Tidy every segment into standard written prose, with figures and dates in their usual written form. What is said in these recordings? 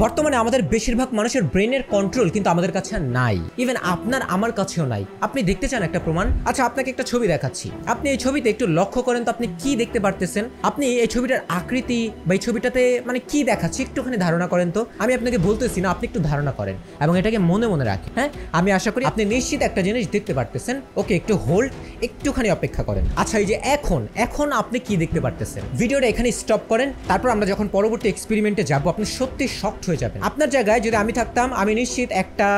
বর্তমানে আমাদের বেশিরভাগ মানুষের ব্রেনের কন্ট্রোল কিন্তু আমাদের কাছে নাই, ইভেন আপনার আমার কাছেও নাই। আপনি দেখতে চান একটা প্রমাণ? আচ্ছা, আপনাকে একটা ছবি দেখাচ্ছি, আপনি এই ছবিতে একটু লক্ষ্য করেন তো আপনি কি দেখতে পারতেছেন। আপনি এই ছবিটার আকৃতি বা এই ছবিটাতে মানে কি দেখাচ্ছি একটুখানি ধারণা করেন তো। আমি আপনাকে বলতেছি না, আপনি একটু ধারণা করেন এবং এটাকে মনে মনে রাখেন। হ্যাঁ, আমি আশা করি আপনি নিশ্চিত একটা জিনিস দেখতে পারতেছেন। ওকে, একটু হোল্ড, একটুখানি অপেক্ষা করেন। আচ্ছা, এই যে এখন আপনি কি দেখতে পারতেছেন? ভিডিওটা এখানে স্টপ করেন, তারপর আমরা যখন পরবর্তী এক্সপেরিমেন্টে যাব আপনি সত্যি শকড হয়ে যাবেন। আপনার জায়গায় যদি আমি থাকতাম, আমি নিশ্চিত একটা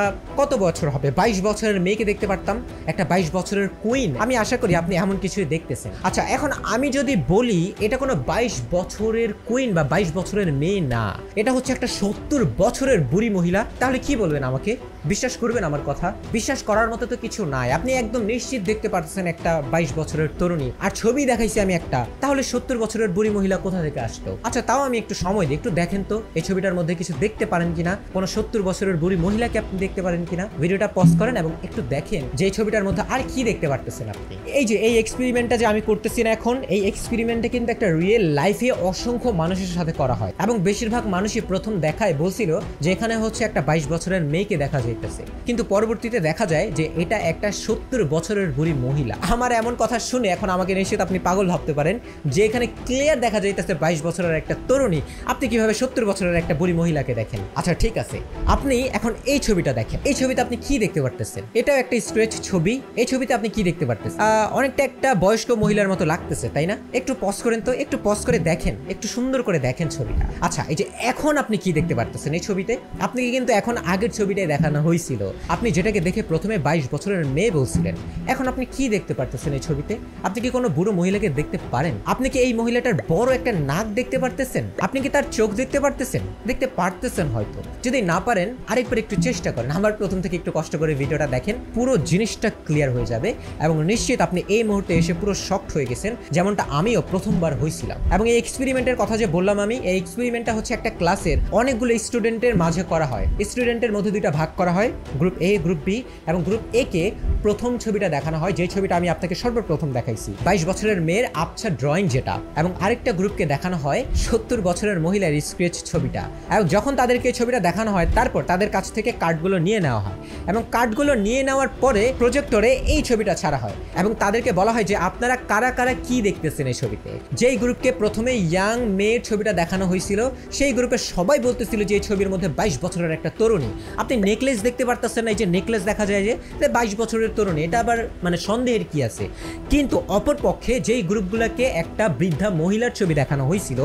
কত বছর হবে 22 বছরের মেয়েকে দেখতে পারতাম, একটা 22 বছরের কুইন। আমি আশা করি আপনি এমন কিছুই দেখতেছেন। আচ্ছা, এখন আমি যদি বলি এটা কোনো 22 বছরের কুইন বা 22 বছরের মেয়ে না, এটা হচ্ছে একটা 70 বছরের বুড়ি মহিলা, তাহলে কি বলবেন? আমাকে বিশ্বাস করবেন? আমার কথা বিশ্বাস করার মতো তো কিছু নাই। আপনি একদম নিশ্চিত দেখতে পাচ্ছেন একটা 22 বছরের তরুণী, আর ছবি দেখাইছি আমি একটা, তাহলে 70 বছরের বুড়ি মহিলা কোথা থেকে আসলো? আচ্ছা, তাও আমি একটু সময় দিই, একটু দেখেন তো এই ছবিটার মধ্যে কিছু দেখতে পারেন কিনা, কোনো 70 বছরের বুড়ি মহিলাকে আপনি দেখতে পারেন কিনা। ভিডিওটা পজ করেন এবং একটু দেখেন যে এই ছবিটার মধ্যে আর কি দেখতে পারতেছেন আপনি। এই যে এই এক্সপেরিমেন্টটা যে আমি করতেছি না এখন, এই এক্সপেরিমেন্টে কিন্তু একটা রিয়েল লাইফে অসংখ্য মানুষের সাথে করা হয় এবং বেশিরভাগ মানুষই প্রথম দেখায় বলছিল যে এখানে হচ্ছে একটা 22 বছরের মেয়েকে দেখা যাইতেছে, কিন্তু পরবর্তীতে দেখা যায় যে এটা একটা 70 বছরের বুড়ি মহিলা। আমার এমন কথা শুনে এখন আমাকে নিশ্চিত আপনি পাগল ভাবতে পারেন যে এখানে ক্লিয়ার দেখা যাইতেছে 22 বছরের একটা তরুণী, আপনি কিভাবে 70 বছরের একটা বুড়ি মহিলাকে দেখেন? আচ্ছা ঠিক আছে, আপনি এখন এই ছবিটা দেখেন। এই ছবিতে আপনি কি দেখতে পারতেছেন? এটাও একটা স্ট্রেচ ছবি। এই ছবিতে আপনি কি দেখতে পারতেছেন? অনেকটা একটা বয়স্ক মহিলার মতো লাগতেছে, তাই না? একটু পজ করেন তো, একটু পজ করে দেখেন, একটু সুন্দর করে দেখেন ছবিটা। আচ্ছা, এই যে এখন আপনি কি দেখতে পারতেছেন এই ছবিতে? আপনাকে কিন্তু এখন আগের ছবিটাই দেখানো হয়েছিল, আপনি যেটাকে দেখে প্রথমে 22 বছরের মেয়ে বলছিলেন। এখন আপনি কি দেখতে পারতেছেন এই ছবিতে? আপনি কি কোনো বুড়ো মহিলাকে দেখতে পারেন? আপনি কি এই মহিলাটার বড় একটা নাক দেখতে পারতেছেন? আপনি কি তার চোখ দেখতে পারতেছেন? দেখতে পারতেছেন হয়তো। যদি না পারেন আরেকবার একটু চেষ্টা করেন, আমার প্রথম থেকে একটু কষ্ট করে ভিডিওটা দেখেন, পুরো জিনিসটা ক্লিয়ার হয়ে যাবে এবং নিশ্চিত আপনি এই মুহূর্তে এসে পুরো শকড হয়ে গেছেন, যেমনটা আমিও প্রথমবার হয়েছিলাম। এবং এই এক্সপেরিমেন্টের কথা যে বললাম আমি, এই এক্সপেরিমেন্টটা হচ্ছে একটা ক্লাসের অনেকগুলো স্টুডেন্টের মাঝে করা হয়। স্টুডেন্টের মধ্যে দুইটা ভাগ করা হয়, গ্রুপ এ, গ্রুপ বি, এবং গ্রুপ এ কে প্রথম ছবিটা দেখানো হয়, যে ছবিটা আমি আপনাকে সর্বপ্রথম দেখাইছি, 22 বছরের মেয়ের আবছা ড্রয়িং যেটা, এবং আরেকটা গ্রুপকে দেখানো হয় 70 বছরের মহিলার স্কেচ ছবিটা। এবং যখন তাদেরকে ছবিটা দেখানো হয় তারপর তাদের কাছ থেকে কার্ডগুলো নিয়ে নেওয়া হয় এবং কার্ডগুলো নিয়ে নেওয়ার পরে প্রজেক্টরে এই ছবিটা ছাড়া হয় এবং তাদেরকে বলা হয় যে আপনারা কারা কারা কি দেখতেছেন এই ছবিতে। যেই গ্রুপকে প্রথমে ইয়াং মেয়ের ছবিটা দেখানো হয়েছিল সেই গ্রুপে সবাই বলতেছিল যে এই ছবির মধ্যে 22 বছরের একটা তরুণী। আপনি নেকলেস দেখতে পারতেছেন না, এই যে নেকলেস দেখা যায় যে 22 বছরের তরুণী, এটা আবার মানে সন্দেহের কি আছে? কিন্তু অপরপক্ষে যেই গ্রুপগুলোকে একটা বৃদ্ধা মহিলার ছবি দেখানো হয়েছিল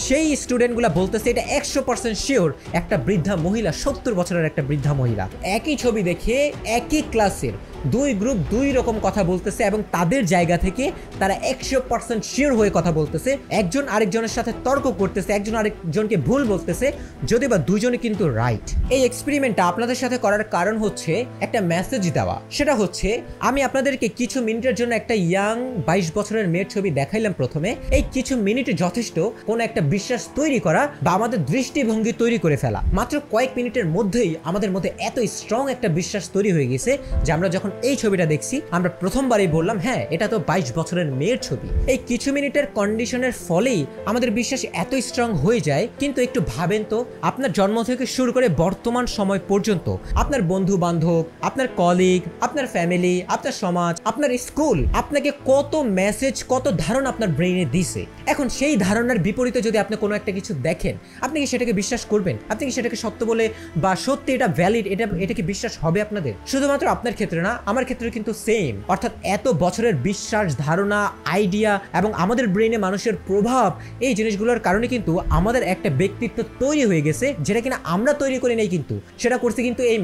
সেই স্টুডেন্টগুলো বলতেছে এটা 100% শিওর একটা বৃদ্ধা মহিলা, 70 বছরের একটা বৃদ্ধা মহিলা। একই ছবি দেখে একই ক্লাসের দুই গ্রুপ দুই রকম কথা বলতেছে এবং তাদের জায়গা থেকে তারা 100% শিওর হয়ে কথা বলতেছে, একজন আরেকজনের সাথে তর্ক করতেছে, একজন আরেকজনকে ভুল বলতেছে, যদি বা দুইজনে কিন্তু রাইট। এই এক্সপেরিমেন্টটা আপনাদের সাথে করার কারণ হচ্ছে একটা মেসেজ দেওয়া। সেটা হচ্ছে আমি আপনাদেরকে কিছু মিনিটের জন্য একটা ইয়াং 22 বছরের মেয়ের ছবি দেখাইলাম প্রথমে, এই কিছু মিনিট যথেষ্ট কোনো একটা বিশ্বাস তৈরি করা বা আমাদের দৃষ্টিভঙ্গি তৈরি করে ফেলা। মাত্র কয়েক মিনিটের মধ্যেই আমাদের মধ্যে এত স্ট্রং একটা বিশ্বাস তৈরি হয়ে গেছে যে আমরা যখন এই ছবিটা দেখছি আমরা প্রথমবারই বললাম হ্যাঁ এটা তো 22 বছরের মেয়ের ছবি। এই কিছু মিনিটের কন্ডিশনের ফলেই আমাদের বিশ্বাস এত স্ট্রং হয়ে যায়। কিন্তু একটু ভাবেন তো, আপনার জন্ম থেকে শুরু করে বর্তমান সময় পর্যন্ত আপনার বন্ধু বান্ধব, আপনার কলিগ, আপনার ফ্যামিলি, আপনার সমাজ, আপনার স্কুল আপনাকে কত মেসেজ, কত ধারণা আপনার ব্রেইনে দিছে। এখন সেই ধারণার বিপরীতে যদি আপনি কোনো একটা কিছু দেখেন, আপনি কি সেটাকে বিশ্বাস করবেন? আপনি কি সেটাকে সত্য বলে বা সত্যি এটা ভ্যালিড, এটা কি বিশ্বাস হবে আপনাদের? শুধুমাত্র আপনার ক্ষেত্রে না, আমার ক্ষেত্রে কিন্তু সেম। অর্থাৎ এত বছরের বিশ্বাস, ধারণা, আইডিয়া এবং আমাদের ব্রেইনে মানুষের প্রভাব, এই জিনিসগুলোর কারণে কিন্তু আমাদের একটা ব্যক্তিত্ব তৈরি হয়ে গেছে, যেটা কিনা আমরা তৈরি করে নেই, কিন্তু সেটা করছে কিন্তু এই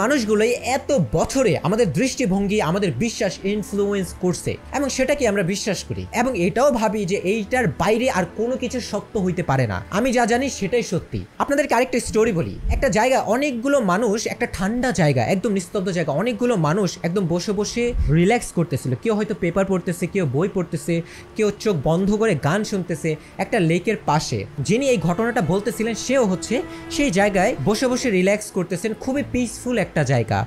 মানুষগুলোই এত বছরে আমাদের দৃষ্টিভঙ্গি, আমাদের বিশ্বাস ইনফ্লুয়েন্স করছে এবং সেটাকে আমরা বিশ্বাস করি এবং এটাও ভাবি যে এইটার বাইরে আর কোনো কিছু সত্য হইতে পারে না। আমি যা জানি সেটাই সত্যি। আপনাদেরকে আরেকটা স্টোরি বলি। একটা জায়গা, অনেকগুলো মানুষ, একটা ঠান্ডা জায়গা, একদম নিস্তব্ধ জায়গা, অনেক অনেকগুলো মানুষ একদম বসে বসে রিল্যাক্স করতেছিল, কেউ হয়তো পেপার পড়তেছে, কেউ বই পড়তেছে, কেউ চোখ বন্ধ করে গান শুনতেছে একটা লেকের পাশে। যিনি এই ঘটনাটা বলতেছিলেন সেও হচ্ছে সেই জায়গায় বসে বসে রিল্যাক্স করতেছেন, খুবই পিসফুল একটা জায়গা।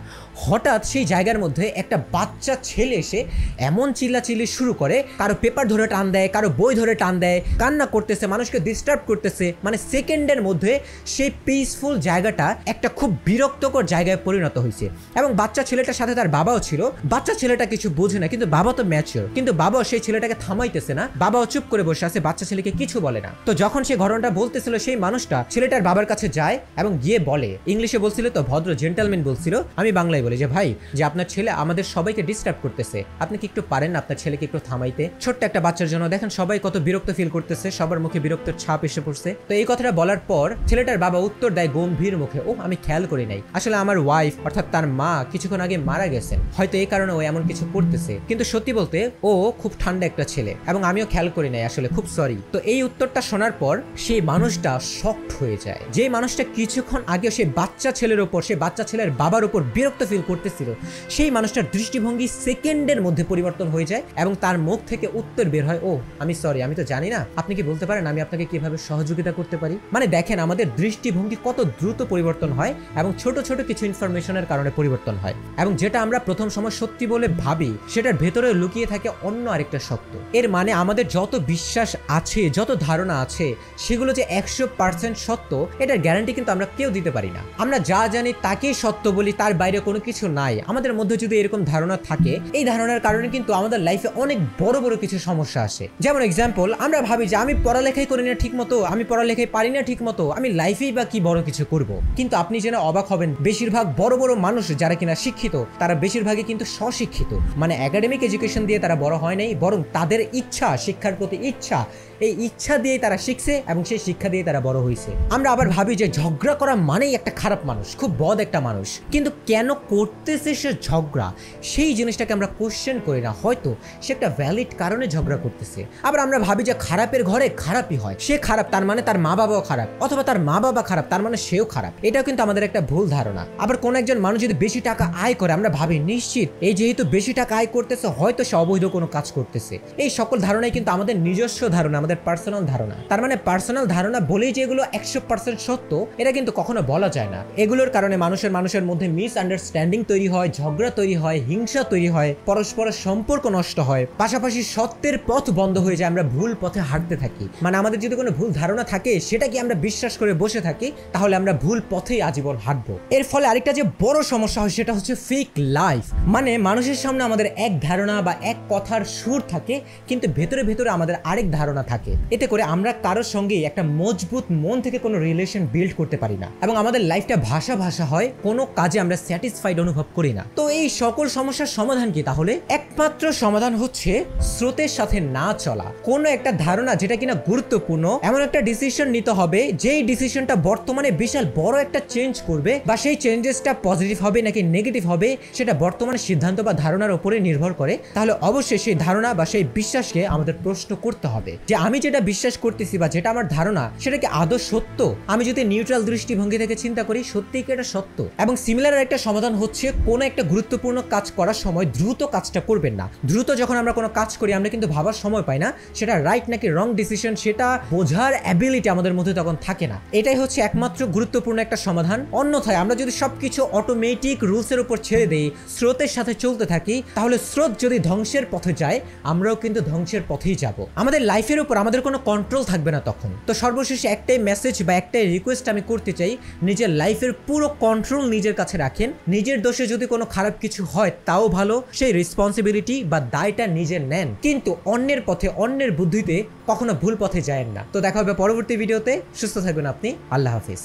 হঠাৎ সেই জায়গার মধ্যে একটা বাচ্চা ছেলে এসে এমন চিল্লাচিল্লি শুরু করে, কারো পেপার ধরে টান দেয়, কারো বই ধরে টান দেয়, কান্না করতেছে, মানুষকে ডিস্টার্ব করতেছে। মানে সেকেন্ডের মধ্যে সেই পিসফুল জায়গাটা একটা খুব বিরক্তকর জায়গায় পরিণত হয়েছে। এবং বাচ্চা ছেলেটার সাথে তার বাবাও ছিল। বাচ্চা ছেলেটা কিছু বোঝে না, কিন্তু বাবা তো ম্যাচিওর, কিন্তু বাবাও সেই ছেলেটাকে থামাইতেছে না। বাবাও চুপ করে বসে আছে, বাচ্চা ছেলেকে কিছু বলে না। তো যখন সে ঘটনাটা বলতেছিল, সেই মানুষটা ছেলেটার বাবার কাছে যায় এবং গিয়ে বলে, ইংলিশে বলছিল তো, ভদ্র জেন্টালম্যান বলছিল, আমি বাংলায় বলি যে ভাই, যে আপনার ছেলে আমাদের সবাইকে ডিস্টার্ব করতেছে, আপনি কি একটু পারেন আপনার ছেলেকে একটু থামাইতে? ছোট্ট একটা বাচ্চার জন্য দেখেন সবাই কত বিরক্ত ফিল করতেছে, সবার মুখে বিরক্তের ছাপ এসে পড়ছে। তো এই কথাটা বলার পর ছেলেটার বাবা উত্তর দেয় গম্ভীর মুখে, ও আমি খেয়াল করি নাই, আসলে আমার ওয়াইফ অর্থাৎ তার মা কিছুক্ষণ আগে মারা গেছেন, হয়তো এই কারণে ও এমন কিছু করতেছে, কিন্তু সত্যি বলতে ও খুব ঠান্ডা একটা ছেলে এবং আমিও খেয়াল করি নাই, আসলে খুব সরি। তো এই উত্তরটা শোনার পর সেই মানুষটা শকড হয়ে যায়। যে মানুষটা কিছুক্ষণ আগে সেই বাচ্চা ছেলের উপর, সেই বাচ্চা ছেলের বাবার উপর বিরক্ত ফিল করতেছিল, সেই মানুষটার দৃষ্টিভঙ্গি সেকেন্ডের মধ্যে পরিবর্তন হয়ে যায় এবং তার মুখ থেকে উত্তর বের হয়, ও আমি সরি, আমি তো জানি না, আপনি কি বলতে পারেন আমি আপনাকে কিভাবে সহযোগিতা করতে পারি? মানে দেখেন আমাদের দৃষ্টিভঙ্গি কত দ্রুত পরিবর্তন হয় এবং ছোট ছোট কিছু ইনফরমেশনের কারণে পরিবর্তন হয়, এবং যেটা আমরা প্রথম সময় সত্যি বলে ভাবি সেটার ভেতরে লুকিয়ে থাকে অন্য আরেকটা সত্য। এর মানে আমাদের যত বিশ্বাস আছে, যত ধারণা আছে, সেগুলো যে 100% সত্য এটার গ্যারান্টি কিন্তু আমরা কেউ দিতে পারি না। আমরা যা জানি তাকেই সত্য বলি, তার বাইরে কোনো কিছু নাই। আমাদের মধ্যে যদি এরকম ধারণা থাকে, এই ধারণার কারণে কিন্তু আমাদের লাইফে অনেক বড় বড় কিছু সমস্যা আসে। যেমন এক্সাম্পল, আমরা ভাবি যে আমি পড়ালেখাই করি না ঠিক মতো, আমি পড়ালেখাই পারি না ঠিক মতো, আমি লাইফেই বা কি বড় কিছু করব। কিন্তু আপনি যেন অবাক হবেন, বেশিরভাগ বড় বড় মানুষ যারা কিনা শিক্ষিত, তারা বেশিরভাগই কিন্তু স্বশিক্ষিত। মানে একাডেমিক এডুকেশন দিয়ে তারা বড় হয় নাই, বরং তাদের ইচ্ছা, শিক্ষার প্রতি ইচ্ছা, এই ইচ্ছা দিয়েই তারা শিখছে এবং সেই শিক্ষা দিয়ে তারা বড় হয়েছে। আমরা আবার ভাবি যে ঝগড়া করা মানেই একটা খারাপ মানুষ, খুব বদ একটা মানুষ, কিন্তু কেন করতেছে সে ঝগড়া, সেই জিনিসটাকে আমরা কোশ্চেন করি না। হয়তো সে একটা ভ্যালিড কারণে ঝগড়া করতেছে। আবার আমরা ভাবি যে খারাপের ঘরে খারাপই হয়, সে খারাপ তার মানে তার মা বাবাও খারাপ, অথবা তার মা বাবা খারাপ তার মানে সেও খারাপ। এটাও কিন্তু আমাদের একটা ভুল ধারণা। আবার কোন একজন মানুষ যদি বেশি টাকা আয় করে, আমরা ভাবি নিশ্চিত এই যেহেতু বেশি টাকা আয় করতেছে, হয়তো সে অবৈধ কোনো কাজ করতেছে। এই সকল ধারণাই কিন্তু আমাদের নিজস্ব ধারণা, আমাদের পার্সোনাল ধারণা। তার মানে পার্সোনাল ধারণা বলেই যে এগুলো 100% সত্য, এটা কিন্তু কখনো বলা যায় না। এগুলোর কারণে মানুষের মধ্যে মিসআন্ডারস্ট্যান্ডিং তৈরি হয়, ঝগড়া তৈরি হয়, হিংসা তৈরি হয়, পরস্পরের সম্পর্ক নষ্ট হয়, পাশাপাশি সত্যের পথ বন্ধ হয়ে যায়, আমরা ভুল পথে হাঁটতে থাকি। মানে আমাদের যদি কোনো ভুল ধারণা থাকে, সেটা কি আমরা বিশ্বাস করে বসে থাকি, তাহলে আমরা ভুল পথেই আজীবন হাঁটবো। এর ফলে আরেকটা যে বড় সমস্যা হয় সেটা হচ্ছে ফেক লাইফ। মানে মানুষের সামনে আমাদের এক ধারণা বা এক কথার সুর থাকে, কিন্তু ভেতরে ভেতরে আমাদের আরেক ধারণা থাকে। এতে করে আমরা কারোর সঙ্গে একটা মজবুত মন থেকে কোনো রিলেশন বিল্ড করতে পারি না এবং আমাদের লাইফটা ভাষা ভাষা হয়, কোনো কাজে আমরা স্যাটিসফাইড অনুভব করি না। তো এই সকল সমস্যার সমাধান কি? তাহলে একমাত্র সমাধান হচ্ছে স্রোতের সাথে না চলা। কোনো একটা ধারণা যেটা কিনা গুরুত্বপূর্ণ, এমন একটা ডিসিশন নিতে হবে যেই ডিসিশনটা বর্তমানে বিশাল বড় একটা চেঞ্জ করবে, বা সেই চেঞ্জেসটা পজিটিভ হবে নাকি নেগেটিভ হবে সেটা বর্তমানে সিদ্ধান্ত বা ধারণার উপরে নির্ভর করে। তাহলে অবশ্যই সেই ধারণা বা সেই বিশ্বাসকে আমাদের প্রশ্ন করতে হবে যে আমি যেটা বিশ্বাস করতেছি বা যেটা আমার ধারণা, সেটা কি আদৌ সত্য? আমি যদি নিউট্রাল দৃষ্টিভঙ্গি থেকে চিন্তা করি, সত্যিই কি এটা সত্য? এবং সিমিলার একটা সমাধান হচ্ছে কোনো একটা গুরুত্বপূর্ণ কাজ করার সময় দ্রুত কাজটা করবেন না। দ্রুত যখন আমরা কোনো কাজ করি, আমরা কিন্তু ভাবার সময় পাই না সেটা রাইট নাকি রং ডিসিশন, সেটা বোঝার অ্যাবিলিটি আমাদের মধ্যে তখন থাকে না। এটাই হচ্ছে একমাত্র গুরুত্বপূর্ণ একটা সমাধান। অন্যথায় আমরা যদি সবকিছু অটোমেটিক রুলসের উপর ছেড়ে দেই, স্রোতের সাথে চলতে থাকি, তাহলে স্রোত যদি ধ্বংসের পথে যায়, আমরাও কিন্তু ধ্বংসের পথেই যাব। আমাদের লাইফের উপর আমাদের কোনো কন্ট্রোল থাকবে না তখন। তো সর্বশেষে একটাই মেসেজ বা একটাই রিকোয়েস্ট আমি করতে চাই, নিজের লাইফের পুরো কন্ট্রোল নিজের কাছে রাখেন। নিজের দোষে যদি কোনো খারাপ কিছু হয় তাও ভালো, সেই রেসপন্সিবিলিটি বা দায়টা নিজের নেন, কিন্তু অন্যের পথে, অন্যের বুদ্ধিতে কখনো ভুল পথে যায়েন না। তো দেখা হবে পরবর্তী ভিডিওতে। সুস্থ থাকবেন আপনি। আল্লাহ হাফিজ।